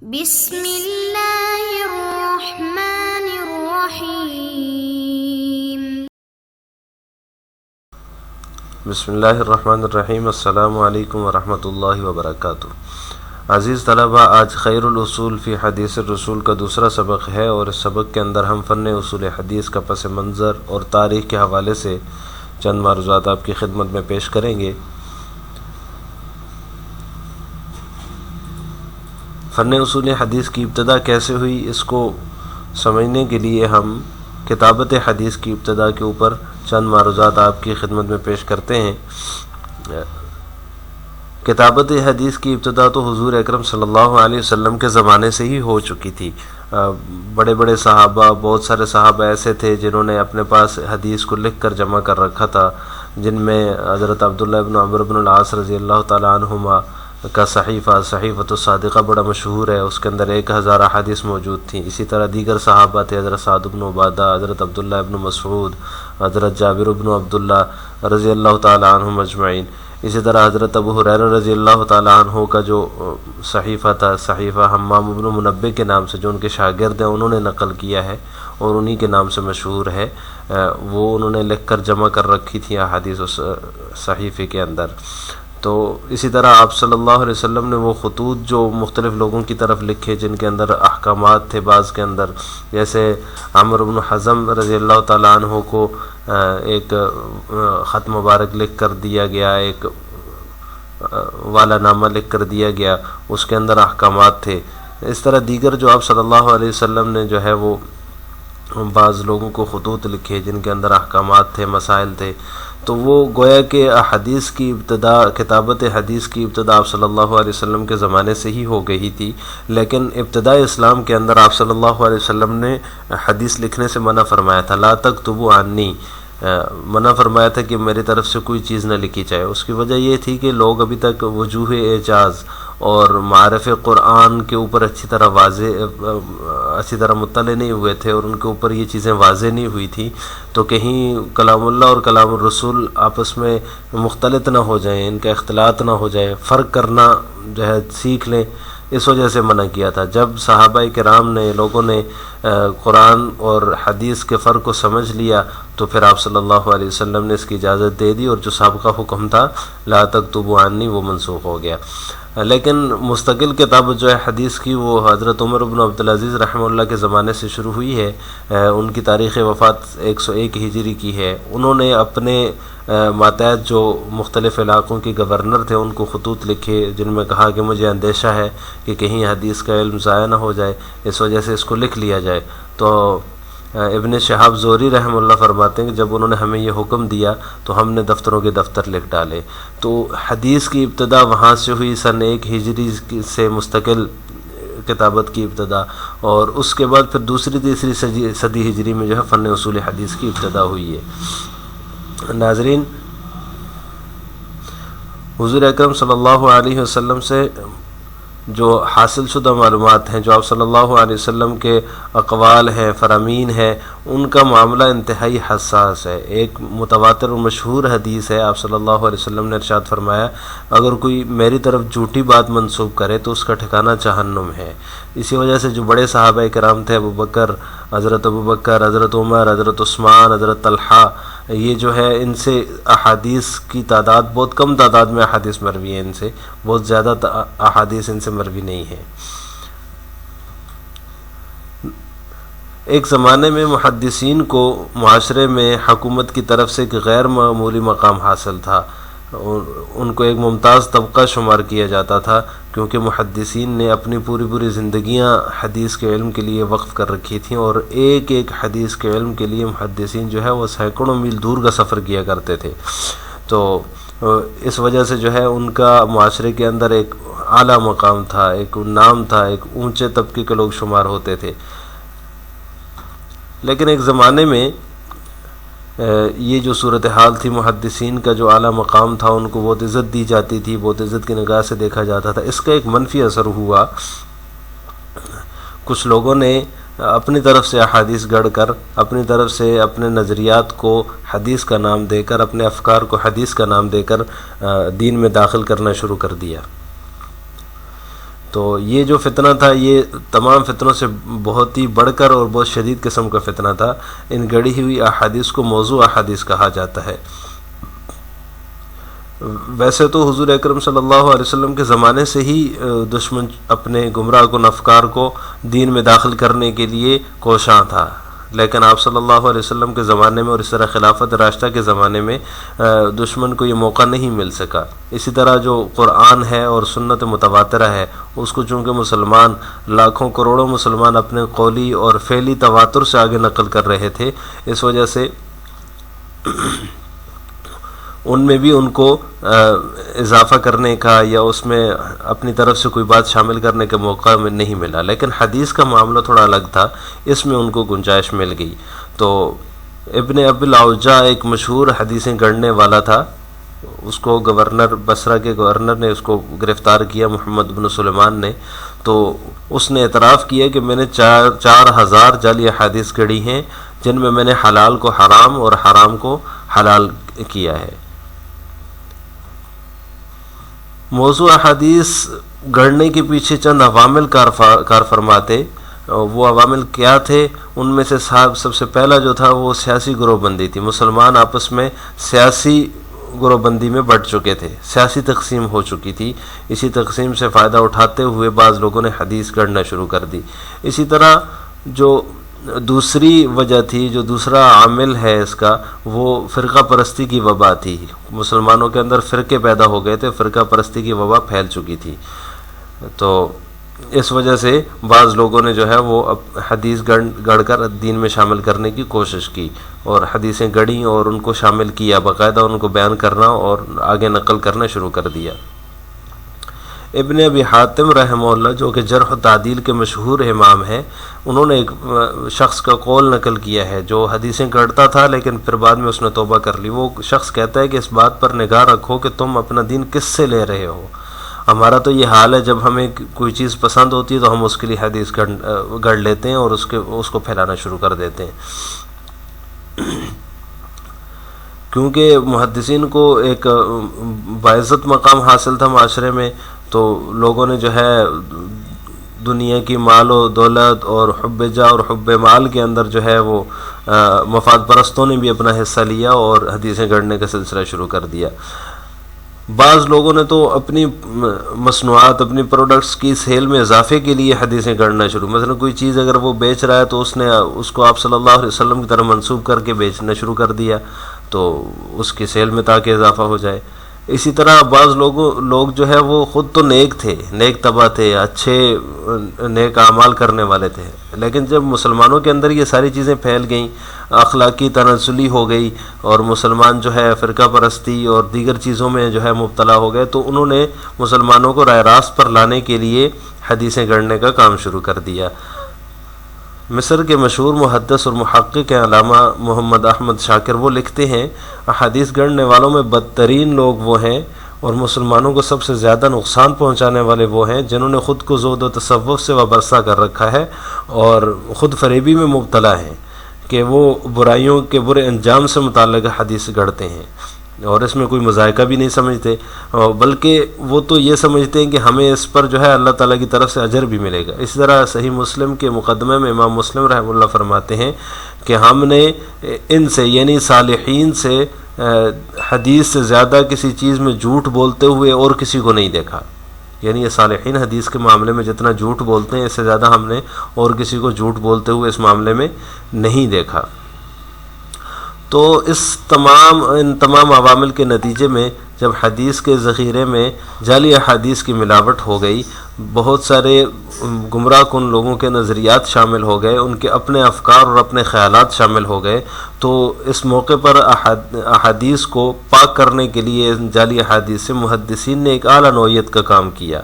بسم اللہ الرحمن الرحیم۔ بسم اللہ الرحمن الرحیم۔ السلام علیکم ورحمۃ اللہ وبرکاتہ۔ عزیز طلبہ، آج خیر الاصول فی حدیث الرسول کا دوسرا سبق ہے، اور اس سبق کے اندر ہم فن اصول حدیث کا پس منظر اور تاریخ کے حوالے سے چند معروضات آپ کی خدمت میں پیش کریں گے۔ فن اصول حدیث کی ابتدا کیسے ہوئی، اس کو سمجھنے کے لیے ہم کتابت حدیث کی ابتدا کے اوپر چند معروضات آپ کی خدمت میں پیش کرتے ہیں۔ کتابت حدیث کی ابتدا تو حضور اکرم صلی اللہ علیہ وسلم کے زمانے سے ہی ہو چکی تھی۔ بڑے بڑے صحابہ، بہت سارے صحابہ ایسے تھے جنہوں نے اپنے پاس حدیث کو لکھ کر جمع کر رکھا تھا، جن میں حضرت عبداللہ ابن عمرو بن العاص رضی اللہ تعالیٰ عنہما کا صحیفۃ الصادقہ بڑا مشہور ہے، اس کے اندر 1000 احادیث موجود تھیں۔ اسی طرح دیگر صحابہ تھے، حضرت سعد بن عبادہ، حضرت عبداللہ ابن مسعود، حضرت جابر بن عبداللہ رضی اللہ تعالیٰ عنہم اجمعین۔ اسی طرح حضرت ابو ہریرہ رضی اللہ تعالیٰ عنہ کا جو صحیفہ تھا، صحیفہ حمام بن منبہ کے نام سے، جو ان کے شاگرد ہیں انہوں نے نقل کیا ہے اور انہی کے نام سے مشہور ہے، وہ انہوں نے لکھ کر جمع کر رکھی تھی احادیث اس صحیفے کے اندر۔ تو اسی طرح آپ صلی اللہ علیہ وسلم نے وہ خطوط جو مختلف لوگوں کی طرف لکھے، جن کے اندر احکامات تھے بعض کے اندر، جیسے عمرو بن حزم رضی اللہ تعالیٰ عنہ کو ایک خط مبارک لکھ کر دیا گیا، ایک والا نامہ لکھ کر دیا گیا، اس کے اندر احکامات تھے۔ اس طرح دیگر جو آپ صلی اللہ علیہ وسلم نے جو ہے وہ بعض لوگوں کو خطوط لکھے جن کے اندر احکامات تھے، مسائل تھے۔ تو وہ گویا کہ حدیث کی ابتدا، کتابت حدیث کی ابتدا آپ صلی اللہ علیہ وسلم کے زمانے سے ہی ہو گئی تھی، لیکن ابتدائی اسلام کے اندر آپ صلی اللہ علیہ وسلم نے حدیث لکھنے سے منع فرمایا تھا۔ لا تکتبوا عنی، منع فرمایا تھا کہ میری طرف سے کوئی چیز نہ لکھی جائے۔ اس کی وجہ یہ تھی کہ لوگ ابھی تک وجوہ اعجاز اور معارف قرآن کے اوپر اچھی طرح مطلع نہیں ہوئے تھے، اور ان کے اوپر یہ چیزیں واضح نہیں ہوئی تھی، تو کہیں کلام اللہ اور کلام الرسول آپس میں مختلط نہ ہو جائیں، ان کا اختلاط نہ ہو جائے، فرق کرنا جو ہے سیکھ لیں، اس وجہ سے منع کیا تھا۔ جب صحابہ کرام نے، لوگوں نے قرآن اور حدیث کے فرق کو سمجھ لیا، تو پھر آپ صلی اللہ علیہ وسلم نے اس کی اجازت دے دی، اور جو سابقہ حکم تھا لا تکتبوا عنی وہ منسوخ ہو گیا۔ لیکن مستقل کتاب جو ہے حدیث کی، وہ حضرت عمر بن عبدالعزیز رحمہ اللہ کے زمانے سے شروع ہوئی ہے۔ ان کی تاریخ وفات 101 ہجری کی ہے۔ انہوں نے اپنے ماتحت جو مختلف علاقوں کے گورنر تھے ان کو خطوط لکھے، جن میں کہا کہ مجھے اندیشہ ہے کہ کہیں حدیث کا علم ضائع نہ ہو جائے، اس وجہ سے اس کو لکھ لیا جائے۔ تو ابن شہاب زہری رحمہ اللہ فرماتے ہیں کہ جب انہوں نے ہمیں یہ حکم دیا تو ہم نے دفتروں کے دفتر لکھ ڈالے۔ تو حدیث کی ابتدا وہاں سے ہوئی، سن 1 ہجری سے مستقل کتابت کی ابتدا، اور اس کے بعد پھر دوسری تیسری صدی ہجری میں جو ہے فن اصول حدیث کی ابتدا ہوئی ہے۔ ناظرین، حضور اکرم صلی اللہ علیہ وسلم سے جو حاصل شدہ معلومات ہیں، جو آپ صلی اللہ علیہ وسلم کے اقوال ہیں، فرامین ہیں، ان کا معاملہ انتہائی حساس ہے۔ ایک متواتر و مشہور حدیث ہے، آپ صلی اللہ علیہ وسلم نے ارشاد فرمایا، اگر کوئی میری طرف جھوٹی بات منسوب کرے تو اس کا ٹھکانہ جہنم ہے۔ اسی وجہ سے جو بڑے صحابہ کرام تھے، حضرت ابوبکر، حضرت عمر، حضرت عثمان، حضرت طلحہ، یہ جو ہے ان سے احادیث کی تعداد بہت کم تعداد میں احادیث مروی ہیں، ان سے بہت زیادہ احادیث ان سے مروی نہیں ہے۔ ایک زمانے میں محدثین کو معاشرے میں حکومت کی طرف سے ایک غیر معمولی مقام حاصل تھا، ان کو ایک ممتاز طبقہ شمار کیا جاتا تھا، کیونکہ محدثین نے اپنی پوری زندگیاں حدیث کے علم کے لیے وقف کر رکھی تھیں، اور ایک حدیث کے علم کے لیے محدثین جو ہے وہ سینکڑوں میل دور کا سفر کیا کرتے تھے۔ تو اس وجہ سے جو ہے ان کا معاشرے کے اندر ایک اعلیٰ مقام تھا، ایک نام تھا، ایک اونچے طبقے کے لوگ شمار ہوتے تھے۔ لیکن ایک زمانے میں یہ جو صورتحال تھی، محدثین کا جو اعلیٰ مقام تھا ان کو بہت عزت دی جاتی تھی، بہت عزت کی نگاہ سے دیکھا جاتا تھا۔ اس کا ایک منفی اثر ہوا، کچھ لوگوں نے اپنی طرف سے احادیث گڑھ کر، اپنی طرف سے اپنے نظریات کو حدیث کا نام دے کر، اپنے افکار کو حدیث کا نام دے کر دین میں داخل کرنا شروع کر دیا۔ تو یہ جو فتنہ تھا یہ تمام فتنوں سے بہت ہی بڑھ کر اور بہت شدید قسم کا فتنہ تھا۔ ان گڑھی ہوئی احادیث کو موضوع احادیث کہا جاتا ہے۔ ویسے تو حضور اکرم صلی اللہ علیہ وسلم کے زمانے سے ہی دشمن اپنے گمراہ کن افکار کو دین میں داخل کرنے کے لیے کوشاں تھا، لیکن آپ صلی اللہ علیہ وسلم کے زمانے میں اور اس طرح خلافت راشدہ کے زمانے میں دشمن کو یہ موقع نہیں مل سکا۔ اسی طرح جو قرآن ہے اور سنت متواترہ ہے اس کو چونکہ مسلمان لاکھوں کروڑوں مسلمان اپنے قولی اور فعلی تواتر سے آگے نقل کر رہے تھے، اس وجہ سے ان میں بھی ان کو اضافہ کرنے کا یا اس میں اپنی طرف سے کوئی بات شامل کرنے کا موقع نہیں ملا، لیکن حدیث کا معاملہ تھوڑا الگ تھا، اس میں ان کو گنجائش مل گئی۔ تو ابن ابی الاوجاع ایک مشہور حدیثیں گڑھنے والا تھا، اس کو گورنر بصرہ کے گورنر نے اس کو گرفتار کیا، محمد بن سلیمان نے۔ تو اس نے اعتراف کیا کہ میں نے 4000 جعلی احادیث گڑھی ہیں جن میں نے حلال کو حرام اور حرام کو حلال کیا ہے۔ موضوع احادیث گڑھنے کے پیچھے چند عوامل کار فرماتے، وہ عوامل کیا تھے؟ ان میں سے سب سے پہلا جو تھا وہ سیاسی گروہ بندی تھی۔ مسلمان آپس میں سیاسی گروہ بندی میں بٹ چکے تھے، سیاسی تقسیم ہو چکی تھی، اسی تقسیم سے فائدہ اٹھاتے ہوئے بعض لوگوں نے حدیث گڑھنا شروع کر دی۔ اسی طرح جو دوسری وجہ تھی، جو دوسرا عامل ہے اس کا، وہ فرقہ پرستی کی وبا تھی۔ مسلمانوں کے اندر فرقے پیدا ہو گئے تھے، فرقہ پرستی کی وبا پھیل چکی تھی، تو اس وجہ سے بعض لوگوں نے جو ہے وہ حدیث گڑھ کر دین میں شامل کرنے کی کوشش کی اور حدیثیں گڑھیں اور ان کو شامل کیا، باقاعدہ ان کو بیان کرنا اور آگے نقل کرنا شروع کر دیا۔ ابن ابی حاتم رحمہ اللہ جو کہ جرح و تعدیل کے مشہور امام ہیں، انہوں نے ایک شخص کا قول نقل کیا ہے جو حدیثیں گڑھتا تھا لیکن پھر بعد میں اس نے توبہ کر لی۔ وہ شخص کہتا ہے کہ اس بات پر نگاہ رکھو کہ تم اپنا دین کس سے لے رہے ہو۔ ہمارا تو یہ حال ہے، جب ہمیں کوئی چیز پسند ہوتی ہے تو ہم اس کے لیے حدیث گڑھ لیتے ہیں اور اس کو پھیلانا شروع کر دیتے ہیں، کیونکہ محدثین کو ایک باعزت مقام حاصل تھا معاشرے میں، تو لوگوں نے جو ہے دنیا کی مال و دولت اور حب جاہ اور حب مال کے اندر جو ہے وہ مفاد پرستوں نے بھی اپنا حصہ لیا اور حدیثیں گڑھنے کا سلسلہ شروع کر دیا۔ بعض لوگوں نے تو اپنی مصنوعات، اپنی پروڈکٹس کی سیل میں اضافے کے لیے حدیثیں گڑھنا شروع، مثلا کوئی چیز اگر وہ بیچ رہا ہے تو اس نے اس کو آپ صلی اللہ علیہ وسلم کی طرح منسوب کر کے بیچنا شروع کر دیا، تو اس کی سیل میں تاکہ اضافہ ہو جائے۔ اسی طرح بعض لوگ جو ہے وہ خود تو نیک تھے، نیک طبع تھے، اچھے نیک اعمال کرنے والے تھے، لیکن جب مسلمانوں کے اندر یہ ساری چیزیں پھیل گئیں، اخلاقی تنزلی ہو گئی اور مسلمان جو ہے فرقہ پرستی اور دیگر چیزوں میں جو ہے مبتلا ہو گئے، تو انہوں نے مسلمانوں کو راہ راست پر لانے کے لیے حدیثیں گڑھنے کا کام شروع کر دیا۔ مصر کے مشہور محدث اور محقق علامہ محمد احمد شاکر وہ لکھتے ہیں، احادیث گڑھنے والوں میں بدترین لوگ وہ ہیں اور مسلمانوں کو سب سے زیادہ نقصان پہنچانے والے وہ ہیں جنہوں نے خود کو زہد و تصوف سے وابستہ کر رکھا ہے اور خود فریبی میں مبتلا ہیں کہ وہ برائیوں کے برے انجام سے متعلق حدیث گڑھتے ہیں اور اس میں کوئی مذائقہ بھی نہیں سمجھتے، بلکہ وہ تو یہ سمجھتے ہیں کہ ہمیں اس پر جو ہے اللہ تعالیٰ کی طرف سے اجر بھی ملے گا۔ اس طرح صحیح مسلم کے مقدمے میں امام مسلم رحمہ اللہ فرماتے ہیں کہ ہم نے ان سے یعنی صالحین سے حدیث سے زیادہ کسی چیز میں جھوٹ بولتے ہوئے اور کسی کو نہیں دیکھا، یعنی یہ صالحین حدیث کے معاملے میں جتنا جھوٹ بولتے ہیں اس سے زیادہ ہم نے اور کسی کو جھوٹ بولتے ہوئے اس معاملے میں نہیں دیکھا۔ تو ان تمام عوامل کے نتیجے میں جب حدیث کے ذخیرے میں جعلی احادیث کی ملاوٹ ہو گئی، بہت سارے گمراہ کن لوگوں کے نظریات شامل ہو گئے، ان کے اپنے افکار اور اپنے خیالات شامل ہو گئے، تو اس موقع پر احادیث کو پاک کرنے کے لیے جعلی احادیث سے محدثین نے ایک اعلیٰ نوعیت کا کام کیا۔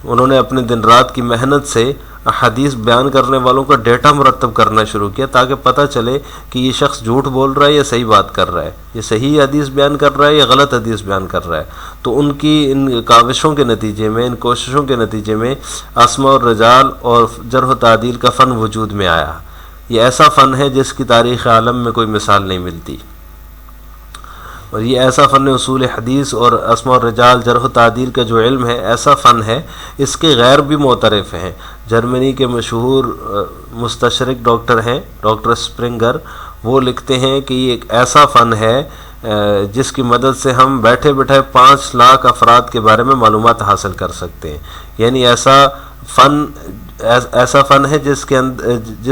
انہوں نے اپنے دن رات کی محنت سے احادیث بیان کرنے والوں کا ڈیٹا مرتب کرنا شروع کیا تاکہ پتہ چلے کہ یہ شخص جھوٹ بول رہا ہے یا صحیح بات کر رہا ہے، یہ صحیح حدیث بیان کر رہا ہے یا غلط حدیث بیان کر رہا ہے۔ تو ان کی ان کاوشوں کے نتیجے میں، ان کوششوں کے نتیجے میں اسماء اور رجال اور جرح و تعدیل کا فن وجود میں آیا۔ یہ ایسا فن ہے جس کی تاریخ عالم میں کوئی مثال نہیں ملتی۔ اور یہ ایسا فن اصول حدیث اور اسماء الرجال جرح و تعدیل کا جو علم ہے ایسا فن ہے، اس کے غیر بھی معترف ہیں۔ جرمنی کے مشہور مستشرق ڈاکٹر ہیں ڈاکٹر اسپرنگر، وہ لکھتے ہیں کہ یہ ایک ایسا فن ہے جس کی مدد سے ہم بیٹھے بیٹھے 5 لاکھ افراد کے بارے میں معلومات حاصل کر سکتے ہیں۔ یعنی ایسا فن ہے جس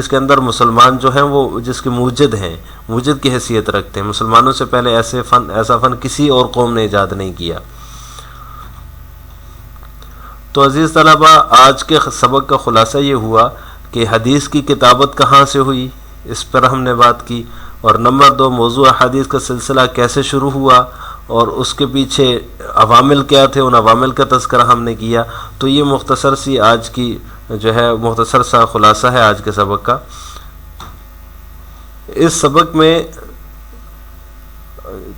کے اندر مسلمان جو ہیں وہ جس کے موجد کی حیثیت رکھتے ہیں۔ مسلمانوں سے پہلے ایسا فن کسی اور قوم نے ایجاد نہیں کیا۔ تو عزیز طلبہ، آج کے سبق کا خلاصہ یہ ہوا کہ حدیث کی کتابت کہاں سے ہوئی، اس پر ہم نے بات کی، اور نمبر 2 موضوع حدیث کا سلسلہ کیسے شروع ہوا اور اس کے پیچھے عوامل کیا تھے، ان عوامل کا تذکرہ ہم نے کیا۔ تو یہ مختصر سی آج کی جو ہے مختصر سا خلاصہ ہے آج کے سبق کا۔ اس سبق میں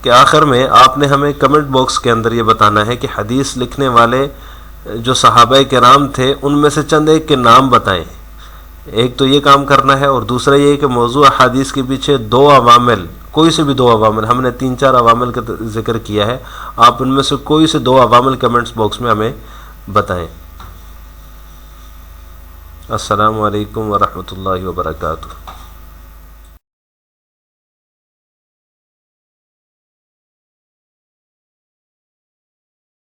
کے آخر میں آپ نے ہمیں کمنٹ باکس کے اندر یہ بتانا ہے کہ حدیث لکھنے والے جو صحابہ کرام تھے ان میں سے چند ایک کے نام بتائیں۔ ایک تو یہ کام کرنا ہے، اور دوسرا یہ کہ موضوع حدیث کے پیچھے 2 عوامل، کوئی سے بھی 2 عوامل، ہم نے 3-4 عوامل کا ذکر کیا ہے، آپ ان میں سے کوئی سے 2 عوامل کمنٹس باکس میں ہمیں بتائیں۔ السلام علیکم ورحمۃ اللہ وبرکاتہ۔